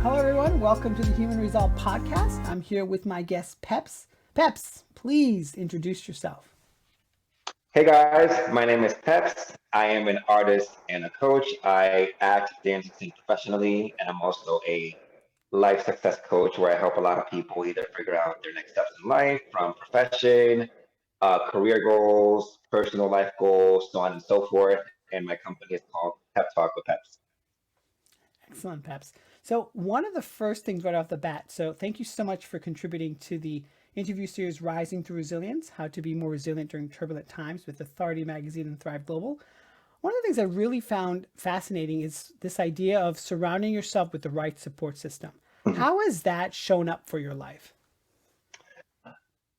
Hello, everyone. Welcome to the Human Resolve Podcast. I'm here with my guest, Pepz. Pepz, please introduce yourself. Hey guys, my name is Pepz. I am an artist and a coach. I act, dance, and sing professionally, and I'm also a life success coach where I help a lot of people either figure out their next steps in life from profession, career goals, personal life goals, so on and so forth. And my company is called Pep Talk with Peps. Excellent, Pepz. So, one of the first things right off the bat, so thank you so much for contributing to the interview series Rising Through Resilience How to Be More Resilient During Turbulent Times with Authority Magazine and Thrive Global. One of the things I really found fascinating is this idea of surrounding yourself with the right support system. How has that shown up for your life?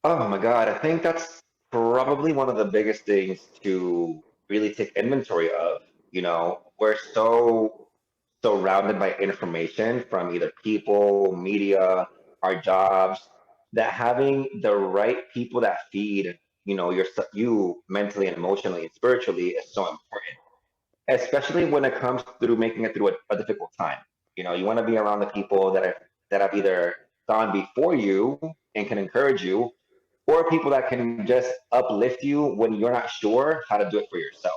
Oh my God, I think that's probably one of the biggest things to really take inventory of. We're so surrounded by information from either people, media, our jobs, that having the right people that feed, you mentally and emotionally and spiritually is so important, especially when it comes through making it through a difficult time. You want to be around the people that have either gone before you and can encourage you, or people that can just uplift you when you're not sure how to do it for yourself.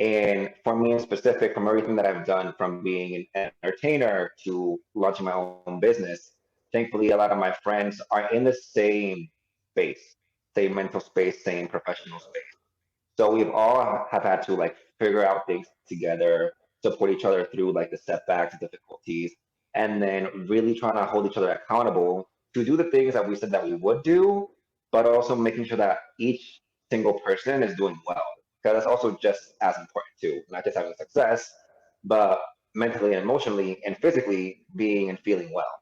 And for me in specific, from everything that I've done, from being an entertainer to launching my own business, thankfully a lot of my friends are in the same space, same mental space, same professional space. So we've all have had to like figure out things together, support each other through like the setbacks, difficulties, and then really trying to hold each other accountable to do the things that we said that we would do, but also making sure that each single person is doing well. Because that's also just as important too, not just having success, but mentally and emotionally and physically being and feeling well.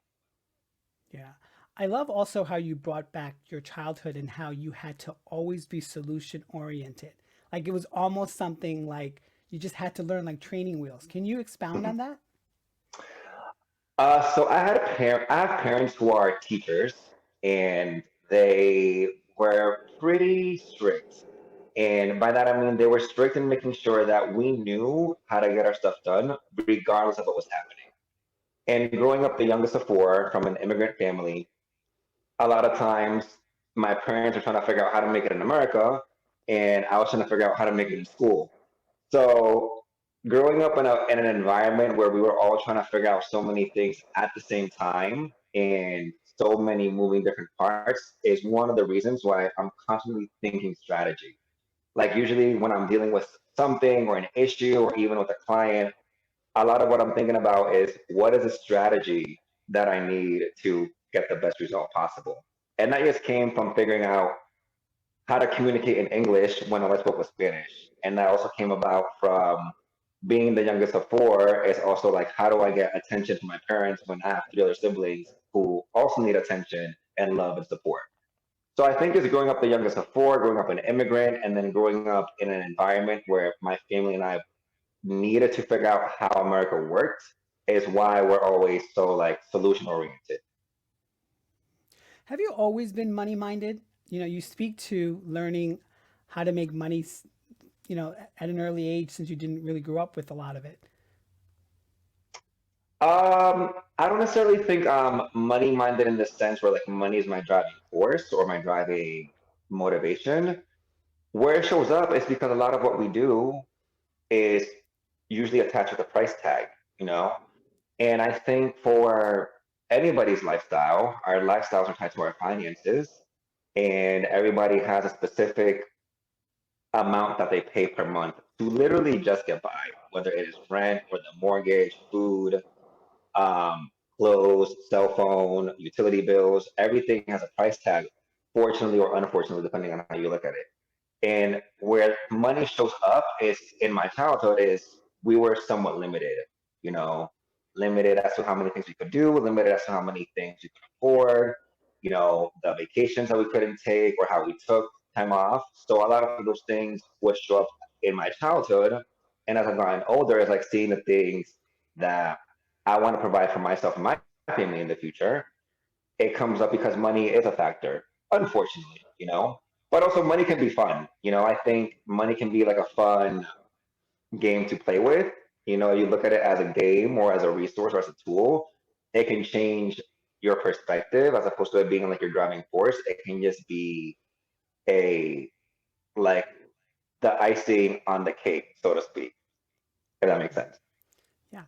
Yeah. I love also how you brought back your childhood and how you had to always be solution oriented. Like it was almost something like you just had to learn like training wheels. Can you expound on that? So I have parents who are teachers, and they were pretty strict. And by that I mean they were strict in making sure that we knew how to get our stuff done, regardless of what was happening. And growing up the youngest of four from an immigrant family, a lot of times my parents were trying to figure out how to make it in America, and I was trying to figure out how to make it in school. So growing up in an environment where we were all trying to figure out so many things at the same time and so many moving different parts is one of the reasons why I'm constantly thinking strategy. Like usually when I'm dealing with something or an issue or even with a client, a lot of what I'm thinking about is what is a strategy that I need to get the best result possible. And that just came from figuring out how to communicate in English when I spoke with Spanish. And that also came about from being the youngest of four, is also like, how do I get attention from my parents when I have three other siblings who also need attention and love and support? So I think it's growing up the youngest of four, growing up an immigrant, and then growing up in an environment where my family and I needed to figure out how America worked is why we're always so like solution oriented. Have you always been money minded? You know, you speak to learning how to make money, at an early age since you didn't really grow up with a lot of it. I don't necessarily think money minded in the sense where like money is my driving force or my driving motivation. Where it shows up is because a lot of what we do is usually attached with a price tag, you know? And I think for anybody's lifestyle, our lifestyles are tied to our finances, and everybody has a specific amount that they pay per month to literally just get by, whether it is rent or the mortgage, food, um, clothes, cell phone, utility bills. Everything has a price tag, fortunately or unfortunately, depending on how you look at it. And where money shows up is in my childhood is we were somewhat limited, you know, limited as to how many things we could do, limited as to how many things we could afford, the vacations that we couldn't take or how we took time off. So a lot of those things would show up in my childhood. And as I've gotten older, it's like seeing the things that I want to provide for myself and my family in the future. It comes up because money is a factor, unfortunately. But also money can be fun. I think money can be like a fun game to play with. You look at it as a game or as a resource or as a tool. it can change your perspective as opposed to it being like your driving force. It can just be a like the icing on the cake, so to speak, if that makes sense. Yeah.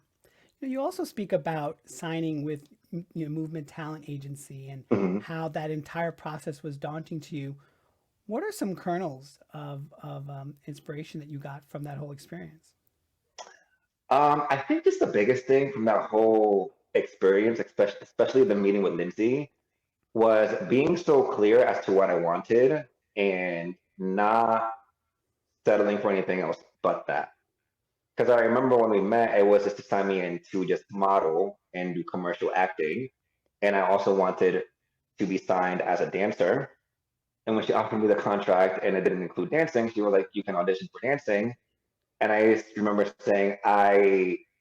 You also speak about signing with Movement Talent Agency and Mhm. how that entire process was daunting to you. What are some kernels of inspiration that you got from that whole experience? I think just the biggest thing from that whole experience, especially the meeting with Lindsay, was being so clear as to what I wanted and not settling for anything else but that. Because I remember when we met, it was just to sign me in to just model and do commercial acting. And I also wanted to be signed as a dancer. And when she offered me the contract and it didn't include dancing, she was like, you can audition for dancing. And I just remember saying,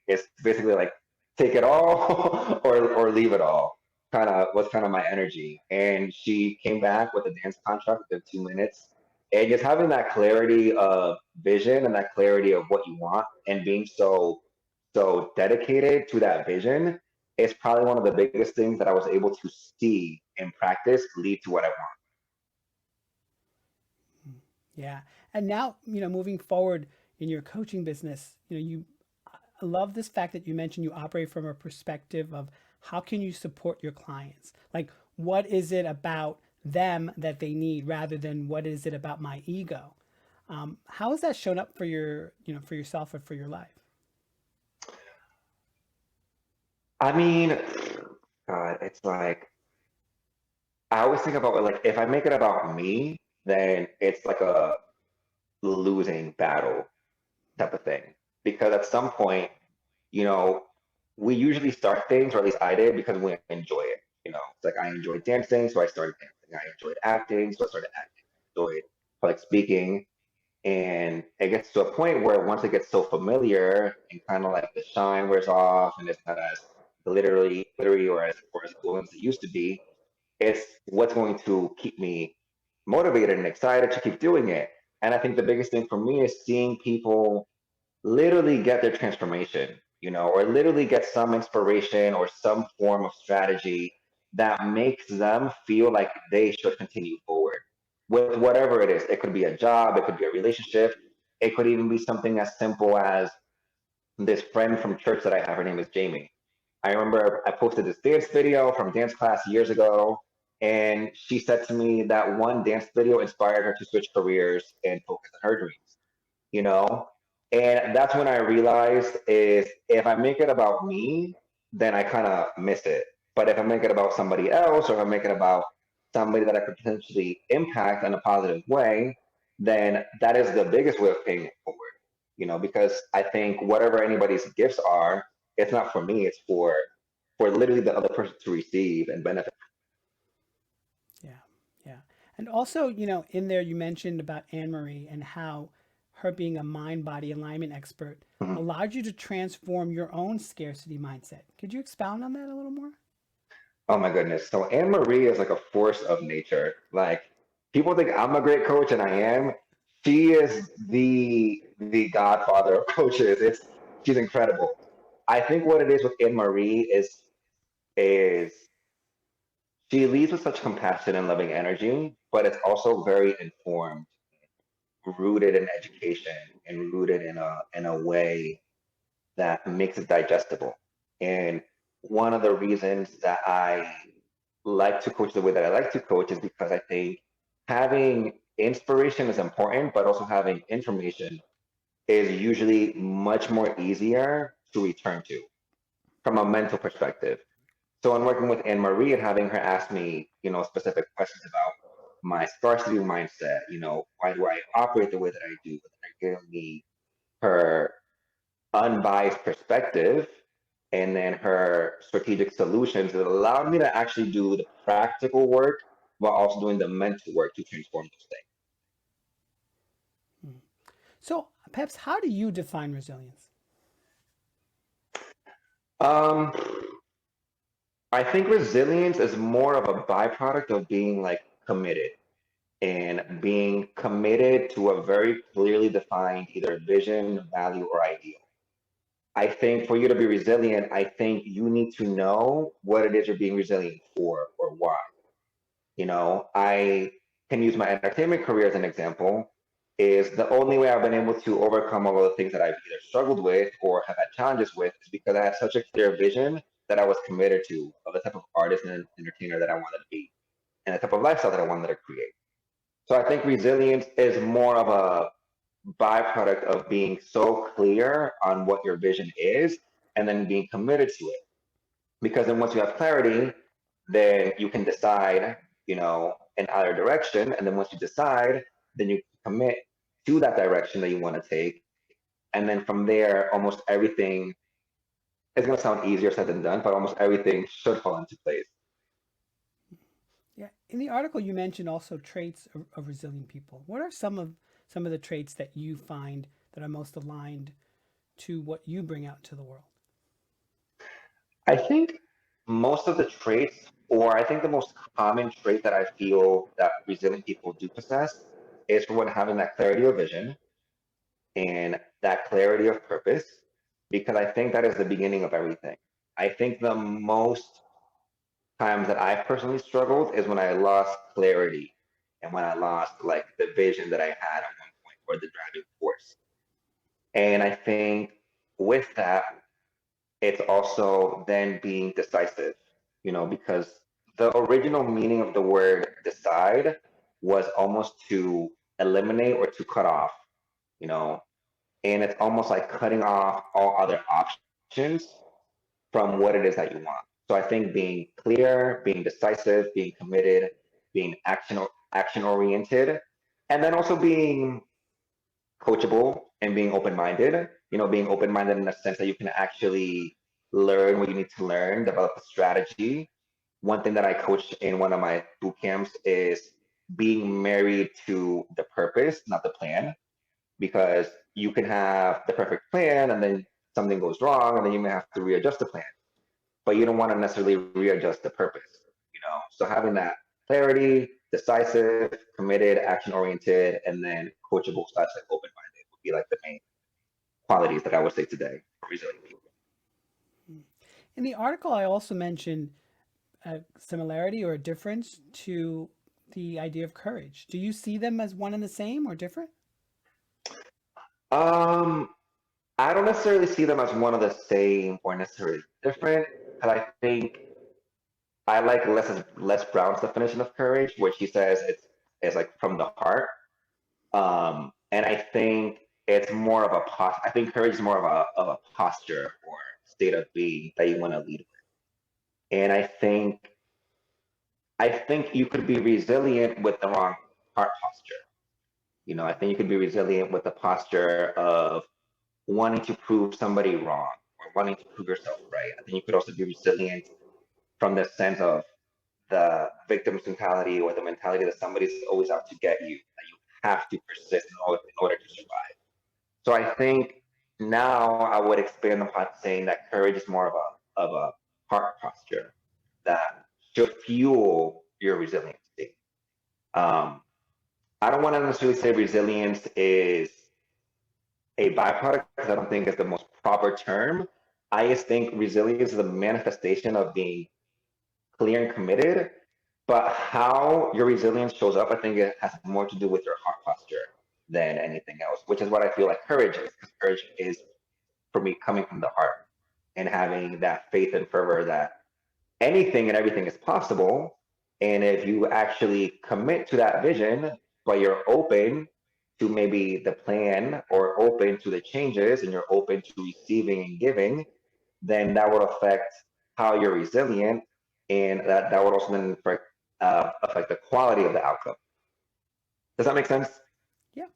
it's basically like take it all or leave it all. Kind of was kind of my energy. And she came back with a dance contract within 2 minutes. And just having that clarity of vision and that clarity of what you want and being so dedicated to that vision is probably one of the biggest things that I was able to see in practice lead to what I want. Yeah. And now, moving forward in your coaching business, I love this fact that you mentioned you operate from a perspective of how can you support your clients? Like, what is it about them that they need rather than what is it about my ego? How has that shown up for for yourself or for your life? I mean, God, it's like I always think about like if I make it about me, then it's like a losing battle type of thing. Because at some point, you know, we usually start things, or at least I did, because we enjoy it. It's like I enjoyed dancing, so I started dancing. I enjoyed acting, so I started acting. I enjoyed public speaking, and it gets to a point where once it gets so familiar and kind of like the shine wears off, and it's not as glittery or as cool as it used to be, it's what's going to keep me motivated and excited to keep doing it. And I think the biggest thing for me is seeing people literally get their transformation, or literally get some inspiration or some form of strategy that makes them feel like they should continue forward with whatever it is. It could be a job, it could be a relationship, it could even be something as simple as this friend from church that I have. Her name is Jamie. I remember I posted this dance video from dance class years ago, and she said to me that one dance video inspired her to switch careers and focus on her dreams, you know? And that's when I realized is if I make it about me, then I kind of miss it. But if I make it about somebody else, or if I make it about somebody that I could potentially impact in a positive way, then that is the biggest way of paying it forward. Because I think whatever anybody's gifts are, it's not for me, it's for literally the other person to receive and benefit. Yeah, yeah. And also, in there you mentioned about Anne Marie and how her being a mind body alignment expert Mhm. allowed you to transform your own scarcity mindset. Could you expound on that a little more? Oh my goodness. So Anne Marie is like a force of nature. Like people think I'm a great coach and I am. She is the godfather of coaches. She's incredible. I think what it is with Anne Marie is she leads with such compassion and loving energy, but it's also very informed, rooted in education, and rooted in a way that makes it digestible. And one of the reasons that I like to coach the way that I like to coach is because I think having inspiration is important, but also having information is usually much more easier to return to from a mental perspective. So in working with Anne Marie and having her ask me, specific questions about my scarcity mindset, why do I operate the way that I do, giving me her unbiased perspective and then her strategic solutions that allowed me to actually do the practical work while also doing the mental work to transform those Hmm. So, Peps, how do you define resilience? things. I think resilience is more of a byproduct of being like committed and being committed to a very clearly defined either vision, value, or ideal. I think for you to be resilient, I think you need to know what it is you're being resilient for or why. I can use my entertainment career as an example. Is the only way I've been able to overcome all of the things that I've either struggled with or have had challenges with is because I had such a clear vision that I was committed to of the type of artist and entertainer that I wanted to be and the type of lifestyle that I wanted to create. So I think resilience is more of a byproduct of being so clear on what your vision is and then being committed to it. Because then once you have clarity, then you can decide, in either direction. And then once you decide, then you commit to that direction that you want to take. And then from there, almost everything is going to sound easier said than done, but almost everything should fall into place. Yeah. In the article, you mentioned also traits of resilient people. What are some of the traits that you find that are most aligned to what you bring out to the world? I think most of the traits, or I think the most common trait that I feel that resilient people do possess is for one having that clarity of vision and that clarity of purpose, because I think that is the beginning of everything. I think the most times that I've personally struggled is when I lost clarity and when I lost like the vision that I had at one point or the driving force. And I think with that, it's also then being decisive, because the original meaning of the word decide was almost to eliminate or to cut off, you know, and it's almost like cutting off all other options from what it is that you want. So I think being clear, being decisive, being committed, being action oriented, and then also being coachable and being open-minded. Being open-minded in the sense that you can actually learn what you need to learn, develop a strategy. One thing that I coach in one of my boot camps is being married to the purpose, not the plan, because you can have the perfect plan and then something goes wrong and then you may have to readjust the plan, but you don't want to necessarily readjust the purpose. So having that clarity, decisive, committed, action oriented, and then coachable / like open minded would be like the main qualities that I would say today for resilient people. In the article, I also mentioned a similarity or a difference to the idea of courage. Do you see them as one and the same or different? Um, I don't necessarily see them as one of the same or necessarily different, but I think I like Les Brown's definition of courage, where she says it's like from the heart. And I think it's more of I think courage is more of a posture or state of being that you want to lead with. And I think you could be resilient with the wrong heart posture. I think you could be resilient with the posture of wanting to prove somebody wrong or wanting to prove yourself right. I think you could also be resilient from the sense of the victim's mentality or the mentality that somebody's always out to get you, that you have to persist in order to survive. So I think now I would expand upon saying that courage is more of a heart posture that should fuel your resiliency. Um, I don't want to necessarily say resilience is a byproduct because I don't think it's the most proper term. I just think resilience is a manifestation of being clear and committed. But how your resilience shows up, I think it has more to do with your heart posture than anything else, which is what I feel like courage is. Because courage is, for me, coming from the heart and having that faith and fervor that anything and everything is possible. And if you actually commit to that vision, but you're open to maybe the plan or open to the changes and you're open to receiving and giving, then that would affect how you're resilient, and that would also then affect the quality of the outcome. Does that make sense? Yeah.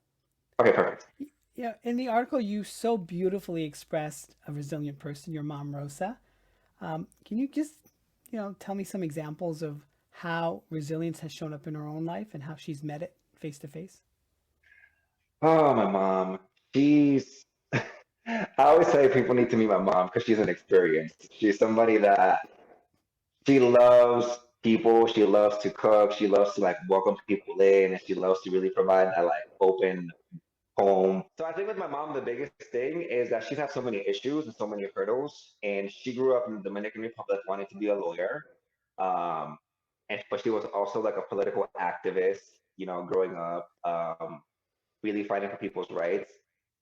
Okay, perfect. Yeah. In the article, you so beautifully expressed a resilient person, your mom, Rosa. Can you just, tell me some examples of how resilience has shown up in her own life and how she's met it face to face? Oh, my mom. She's. I always say people need to meet my mom because she's an experience. She's somebody that she loves people. She loves to cook. She loves to like welcome people in, and she loves to really provide that like open home. So I think with my mom, the biggest thing is that she's had so many issues and so many hurdles, and she grew up in the Dominican Republic wanting to be a lawyer. Um, and but she was also like a political activist, growing up, really fighting for people's rights.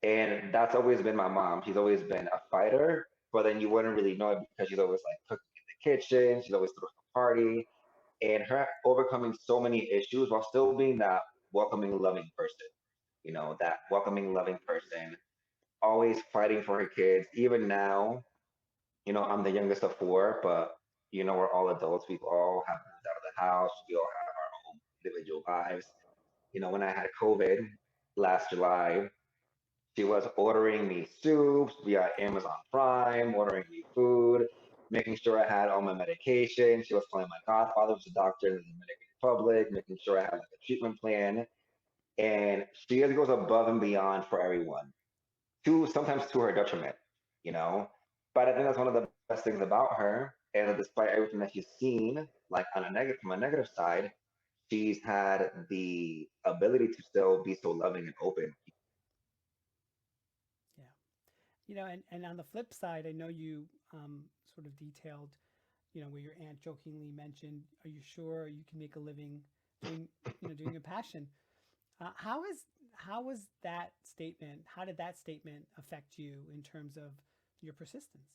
And that's always been my mom. She's always been a fighter, but then you wouldn't really know it because she's always like cooking in the kitchen. She's always throwing a party, and her overcoming so many issues while still being that welcoming, loving person. That welcoming, loving person, always fighting for her kids. Even now, I'm the youngest of four, but we're all adults. We all have moved out of the house. We all have our own individual lives. When I had COVID last July, she was ordering me soups via Amazon Prime, ordering me food, making sure I had all my medication. She was calling my godfather, who's a doctor in the Dominican Republic, making sure I had like a treatment plan. And she just goes above and beyond for everyone, to sometimes to her detriment, you know. But I think that's one of the best things about her, and despite everything that she's seen, like on a negative from a negative side, she's had the ability to still be so loving and open. Yeah. And on the flip side, I know you sort of detailed, where your aunt jokingly mentioned, "Are you sure you can make a living doing, doing your passion?" How was that statement? How did that statement affect you in terms of your persistence?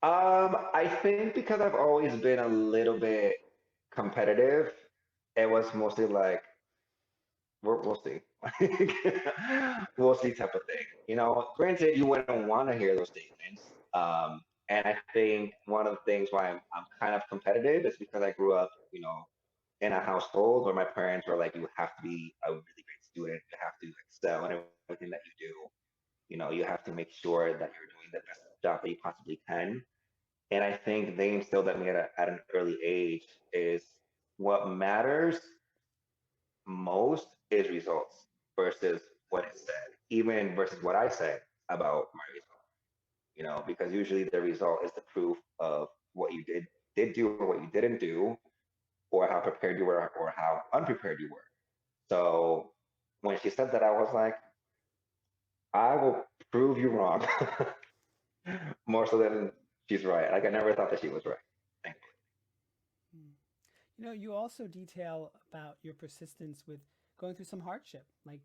I think because I've always been a little bit competitive, it was mostly like we'll see, we'll see type of thing. Granted, you wouldn't want to hear those statements. And I think one of the things why I'm kind of competitive is because I grew up, in a household where my parents were like, you have to be a really great student, you have to excel in everything that you do. You have to make sure that you're doing the best job that you possibly can. And I think they instilled that me at an early age is what matters most is results versus what is said, even versus what I said about my result. Because usually the result is the proof of what you did do or what you didn't do, or how prepared you were or how unprepared you were. So when she said that, I was like, I will prove you wrong more so than she's right. Like I never thought that she was right. Thankfully. Hmm. You also detail about your persistence with going through some hardship, like,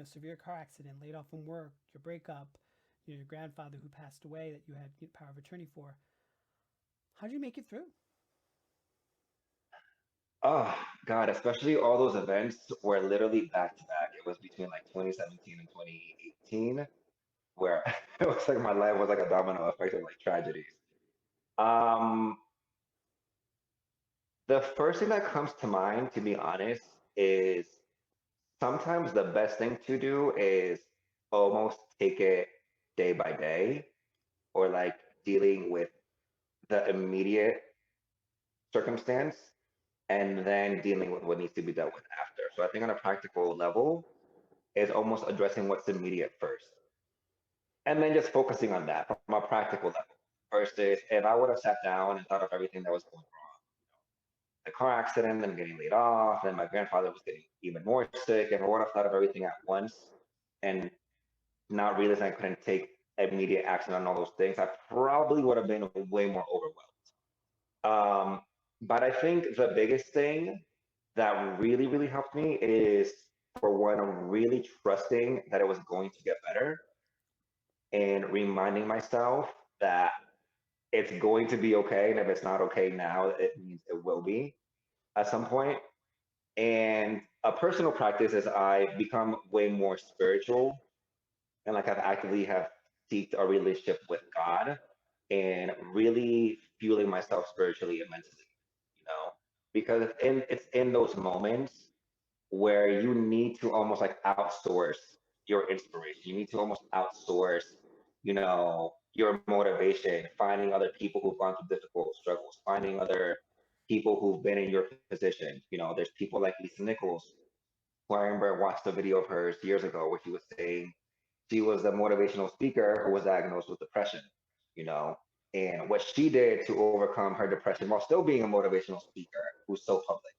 severe car accident, laid off from work, your breakup, your grandfather who passed away that you had power of attorney for. How did you make it through? Oh God, especially all those events were literally back to back. It was between like 2017 and 2018, where it was like my life was like a domino effect of like tragedies. Um, the first thing that comes to mind, to be honest, is sometimes the best thing to do is almost take it day by day, or like dealing with the immediate circumstance and then dealing with what needs to be dealt with after. So I think on a practical level is almost addressing what's immediate first, and then just focusing on that from a practical level. Versus if I would have sat down and thought of everything that was going wrong, the car accident, then getting laid off, and my grandfather was getting even more sick, and I would have thought of everything at once and not realizing I couldn't take immediate action on all those things, I probably would have been way more overwhelmed. Um, but I think the biggest thing that really, really helped me is for one, really trusting that it was going to get better and reminding myself that it's going to be okay. And if it's not okay now, it means it will be at some point. And a personal practice is I become way more spiritual and like I've actively have seeked a relationship with God and really fueling myself spiritually and mentally, you know, because it's in those moments where you need to almost like outsource your inspiration. You need to almost outsource, your motivation, finding other people who've gone through difficult struggles, finding other people who've been in your position. There's people like Lisa Nichols, who I remember watched a video of hers years ago where she was saying she was a motivational speaker who was diagnosed with depression, you know, and what she did to overcome her depression while still being a motivational speaker who's so public.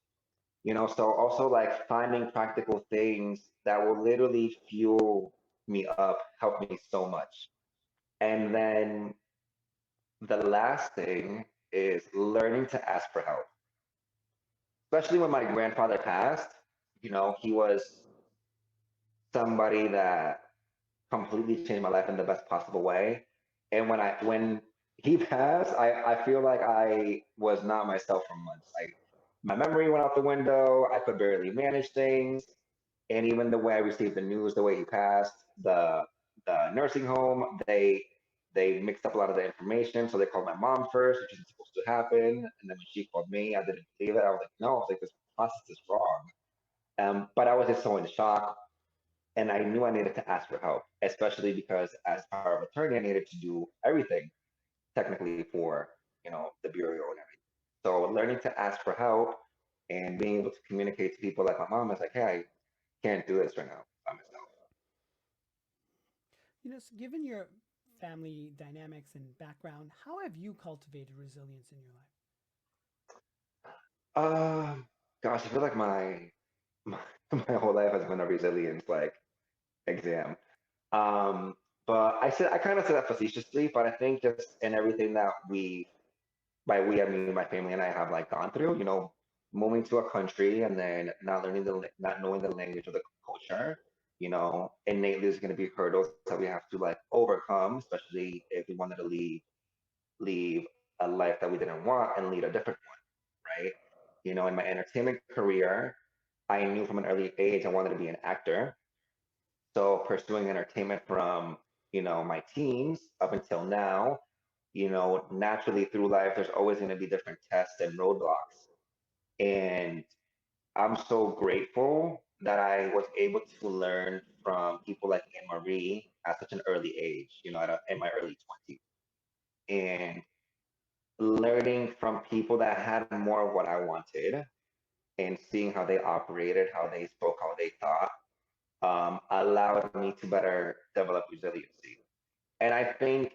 So also like finding practical things that will literally fuel me up, help me so much. And then the last thing is learning to ask for help, especially when my grandfather passed. He was somebody that completely changed my life in the best possible way. And when he passed, I feel like I was not myself for months. Like my memory went out the window. I could barely manage things. And even the way I received the news, the way he passed, the nursing home, they mixed up a lot of the information. So they called my mom first, which isn't supposed to happen. And then when she called me, I didn't believe it. I was like, no, I was like, this process is wrong. But I was just so in shock, and I knew I needed to ask for help, especially because as power of attorney, I needed to do everything technically for the bureau and everything. So learning to ask for help and being able to communicate to people like my mom is like, hey, I can't do this right now by myself. So given your family dynamics and background, how have you cultivated resilience in your life? Uh, Gosh, I feel like my, my whole life has been a resilience like exam. Um, but I kind of say that facetiously, but I think just in everything that by we, I mean my family and I have like gone through, moving to a country and then not knowing the language of the culture, innately there's going to be hurdles that we have to like overcome, especially if we wanted to leave a life that we didn't want and lead a different one, right? In my entertainment career, I knew from an early age I wanted to be an actor. So pursuing entertainment from, my teens up until now, naturally through life, there's always going to be different tests and roadblocks. And I'm so grateful that I was able to learn from people like Anne Marie at such an early age, in my early 20s. And learning from people that had more of what I wanted and seeing how they operated, how they spoke, how they thought, allowed me to better develop resiliency. And I think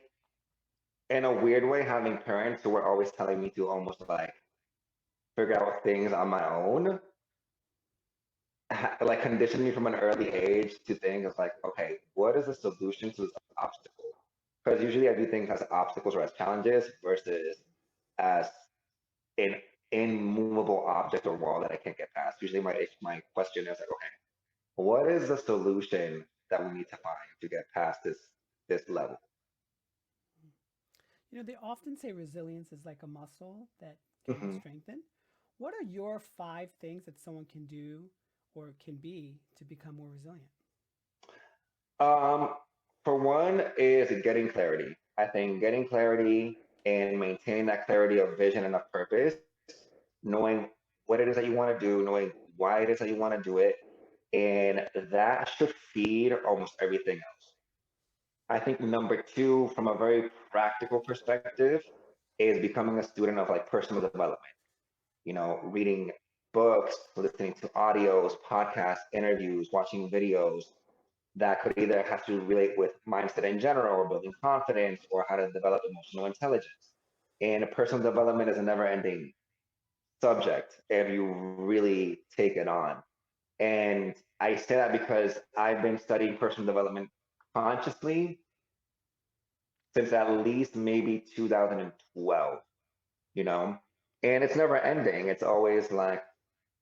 in a weird way, having parents who were always telling me to almost like figure out things on my own, like conditioned me from an early age to think it's like, okay, what is the solution to this obstacle? Because usually I view things as obstacles or as challenges versus as an immovable object or wall that I can't get past. Usually my question is like, okay, what is the solution that we need to find to get past this level? They often say resilience is like a muscle that can be Mm-hmm. strengthened. What are your 5 things that someone can do or can be to become more resilient? Um, for one is getting clarity. I think getting clarity and maintaining that clarity of vision and of purpose, knowing what it is that you want to do, knowing why it is that you want to do it, and that should feed almost everything else. I think number two, from a very practical perspective, is becoming a student of like personal development. Reading books, listening to audios, podcasts, interviews, watching videos, that could either have to relate with mindset in general or building confidence or how to develop emotional intelligence. And personal development is a never ending subject if you really take it on. And I say that because I've been studying personal development consciously since at least maybe 2012, you know? And it's never ending. It's always like,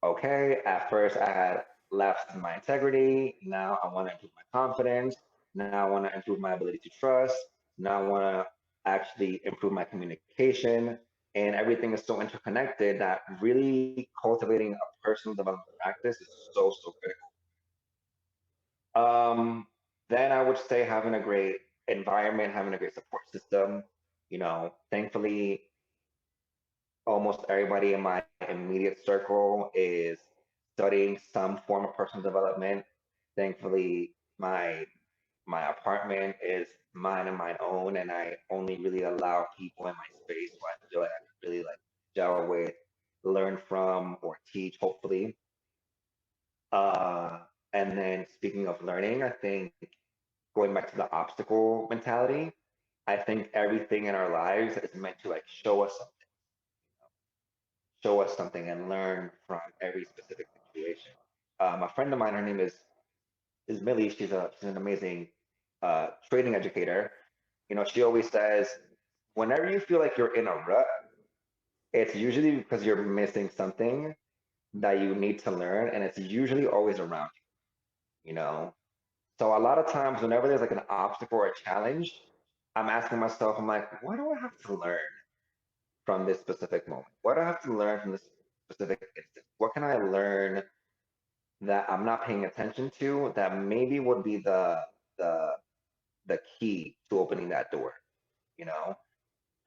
okay, at first I had lapsed in my integrity. Now I want to improve my confidence. Now I want to improve my ability to trust. Now I want to actually improve my communication. And everything is so interconnected that really cultivating a personal development practice is so, so critical. Then I would say having a great environment, having a great support system. Thankfully, almost everybody in my immediate circle is studying some form of personal development. Thankfully, my apartment is mine and mine own, and I only really allow people in my space who I feel like I can really like gel with, learn from, or teach, hopefully. And then speaking of learning, I think going back to the obstacle mentality, I think everything in our lives is meant to like show us something, show us something and learn from every specific situation. A friend of mine, her name is Millie. She's an amazing trading educator. You know, she always says, whenever you feel like you're in a rut, it's usually because you're missing something that you need to learn, and it's usually always around you. You know, so a lot of times, whenever there's like an obstacle or a challenge, I'm asking myself, I'm like, what do I have to learn from this specific moment? What do I have to learn from this specific instance? What can I learn that I'm not paying attention to that maybe would be the the key to opening that door, you know?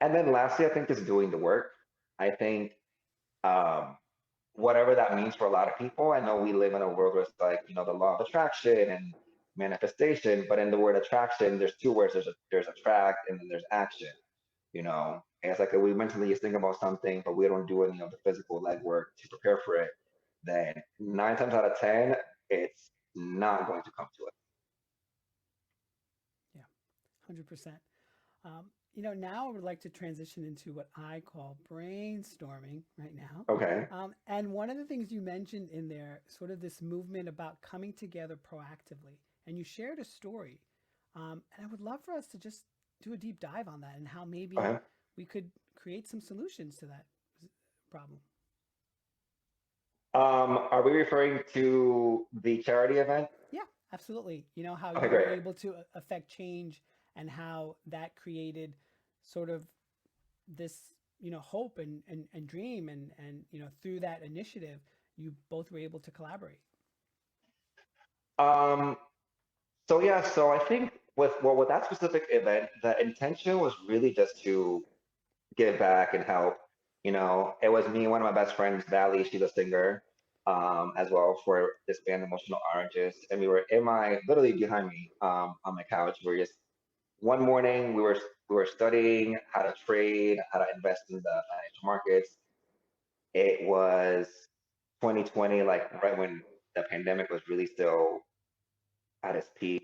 And then lastly, I think just doing the work. I think um, whatever that means for a lot of people. I know we live in a world where it's like, you know, the law of attraction and manifestation, but in the word attraction, there's two words. There's attract and then there's action, you know. And it's like we mentally just think about something, but we don't do any of the physical legwork to prepare for it. Then 9 times out of 10, it's not going to come to us. Yeah, 100%. Now I would like to transition into what I call brainstorming right now. Okay. And one of the things you mentioned in there, sort of this movement about coming together proactively, and you shared a story. And I would love for us to just do a deep dive on that and how maybe Okay. we could create some solutions to that problem. Are we referring to the charity event? Yeah, absolutely. You know, how Okay, you were great. able to affect change and how that created sort of this, hope and dream and through that initiative, you both were able to collaborate. Um, so yeah, so I think with that specific event, the intention was really just to give back and help. You know, it was me and one of my best friends, Valley, she's a singer, as well for this band Emotional Oranges. And we were in my literally behind me, on my couch. We were just one morning we were studying how to trade, how to invest in the financial markets. It was 2020, like right when the pandemic was really still at its peak.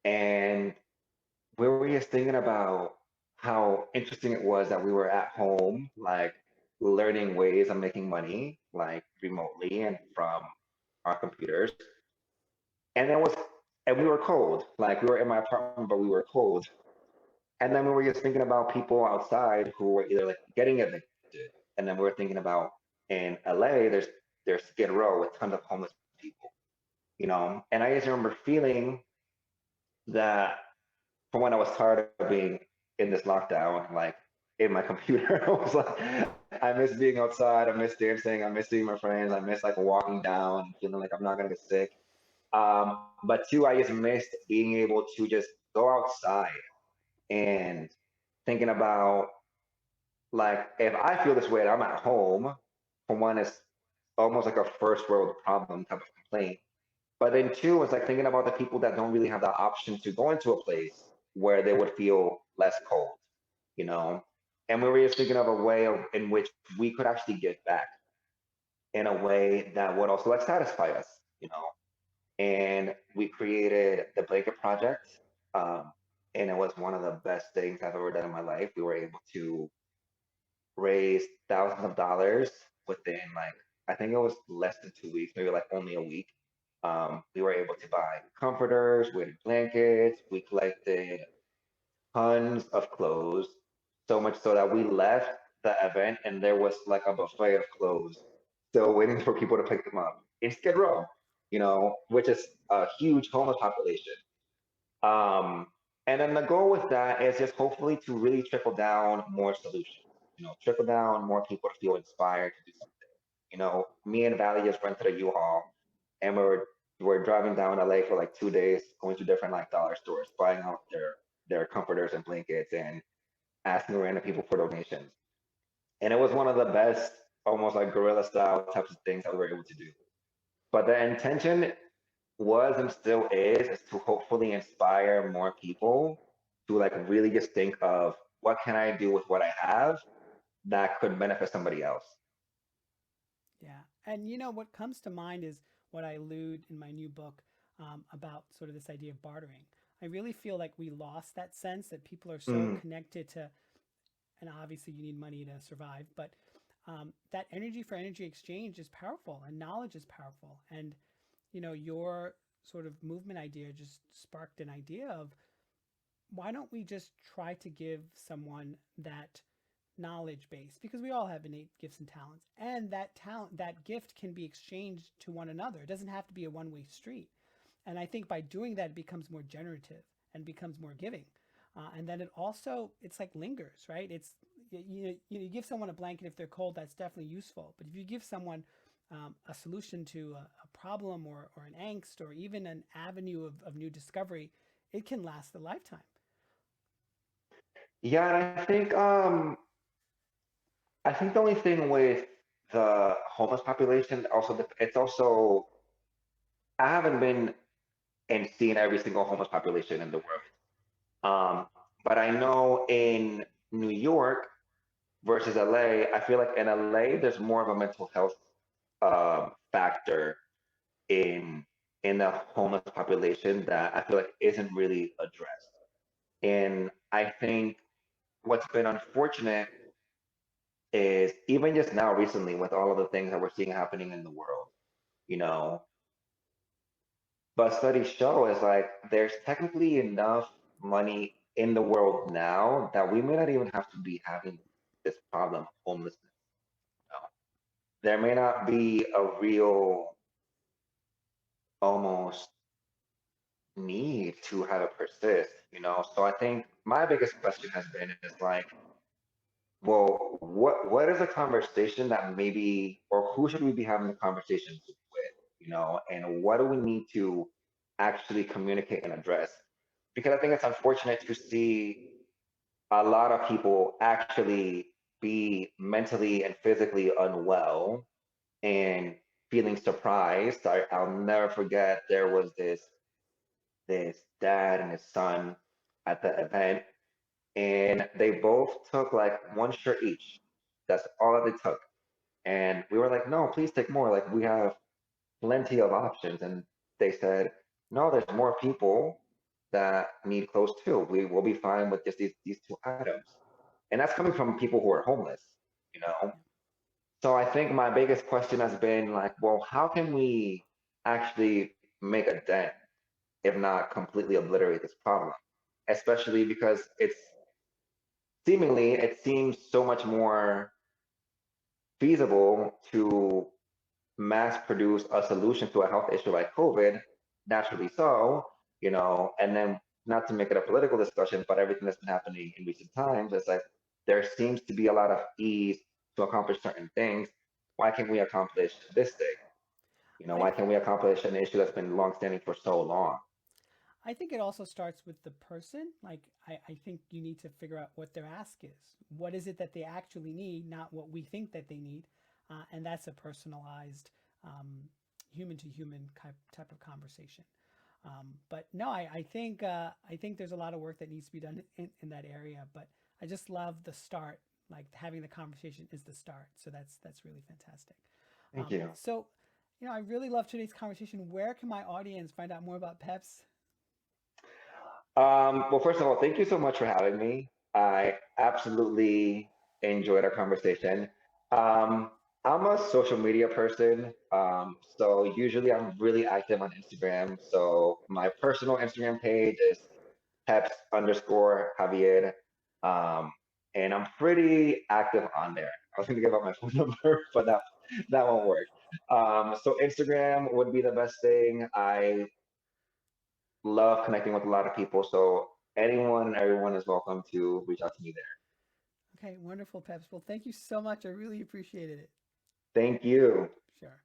And we were just thinking about how interesting it was that we were at home, like learning ways of making money, like remotely and from our computers. And it was, and we were cold. Like we were in my apartment, but we were cold. And then we were just thinking about people outside who were either like getting evicted. And then we were thinking about in LA, there's Skid Row with tons of homeless people, you know. And I just remember feeling that from when I was tired of being in this lockdown, like in my computer, I was like, I miss being outside, I miss dancing, I miss seeing my friends, I miss like walking down, feeling like I'm not gonna get sick. But two, I just missed being able to just go outside and thinking about like if I feel this way and I'm at home, for one, it's almost like a first world problem type of complaint. But then two, it's like thinking about the people that don't really have the option to go into a place where they would feel less cold, you know? And we were just thinking of a way of, in which we could actually give back in a way that would also like satisfy us, you know? And we created the Blanket Project. Um, and it was one of the best things I've ever done in my life. We were able to raise thousands of dollars within like I think it was less than 2 weeks, maybe like only a week. We were able to buy comforters, we had blankets, we collected tons of clothes, so much so that we left the event and there was like a buffet of clothes still waiting for people to pick them up in Skid Row, you know, which is a huge homeless population. Um, and then the goal with that is just hopefully to really trickle down more solutions, you know, trickle down more people to feel inspired to do something. You know, me and Valley just rented a U-Haul and we're driving down LA for like 2 days, going to different like dollar stores, buying out their comforters and blankets and asking random people for donations. And it was one of the best, almost like guerrilla style types of things that we were able to do. But the intention was and still is to hopefully inspire more people to like really just think of what can I do with what I have that could benefit somebody else. Yeah. And what comes to mind is what I allude in my new book, about sort of this idea of bartering. I really feel like we lost that sense that people are so Mm, connected to, and obviously you need money to survive, but that energy for energy exchange is powerful and knowledge is powerful. And, your sort of movement idea just sparked an idea of why don't we just try to give someone that knowledge base, because we all have innate gifts and talents, and that gift can be exchanged to one another. It doesn't have to be a one-way street. And I think by doing that, it becomes more generative and becomes more giving. And then it's like lingers, right? You give someone a blanket if they're cold, that's definitely useful. But if you give someone a solution to a problem, or an angst, or even an avenue of new discovery, it can last a lifetime. Yeah, and I think the only thing with the homeless population also it's also I haven't been and seen every single homeless population in the world. Um, but I know in New York versus LA, I feel like in LA there's more of a mental health factor in the homeless population that I feel like isn't really addressed. And I think what's been unfortunate is even just now recently with all of the things that we're seeing happening in the world, you know, but studies show is like there's technically enough money in the world now that we may not even have to be having this problem of homelessness. You know? There may not be a real almost need to have it persist, you know. So I think my biggest question has been is like, well, what is a conversation that maybe or who should we be having the conversations with, you know, and what do we need to actually communicate and address? Because I think it's unfortunate to see a lot of people actually be mentally and physically unwell and feeling surprised. I'll never forget there was this dad and his son at the event, and they both took like one shirt each. That's all that they took. And we were like, no, please take more. Like we have plenty of options. And they said, no, there's more people that need clothes too. We will be fine with just these two items. And that's coming from people who are homeless, you know? Yeah. So I think my biggest question has been like, well, how can we actually make a dent, if not completely obliterate this problem? Especially because it seems so much more feasible to mass produce a solution to a health issue like COVID, naturally so, you know, and then not to make it a political discussion, but everything that's been happening in recent times, it's like there seems to be a lot of ease to accomplish certain things. Why can't we accomplish this thing? You know, I why can't we accomplish an issue that's been longstanding for so long? I think it also starts with the person. Like, I think you need to figure out what their ask is. What is it that they actually need, not what we think that they need. And that's a personalized, human to human type of conversation. But no, I think there's a lot of work that needs to be done in that area. But I just love the start. Like having the conversation is the start. So that's really fantastic. Thank you. So, I really love today's conversation. Where can my audience find out more about Peps? Well, first of all, thank you so much for having me. I absolutely enjoyed our conversation. Um, I'm a social media person, so usually I'm really active on Instagram. So my personal Instagram page is Pepz underscore Javier, um, and I'm pretty active on there. I was going to give out my phone number, but that won't work. So Instagram would be the best thing. I love connecting with a lot of people. So anyone and everyone is welcome to reach out to me there. Okay, wonderful, Peps. Well, thank you so much. I really appreciated it. Thank you. Sure.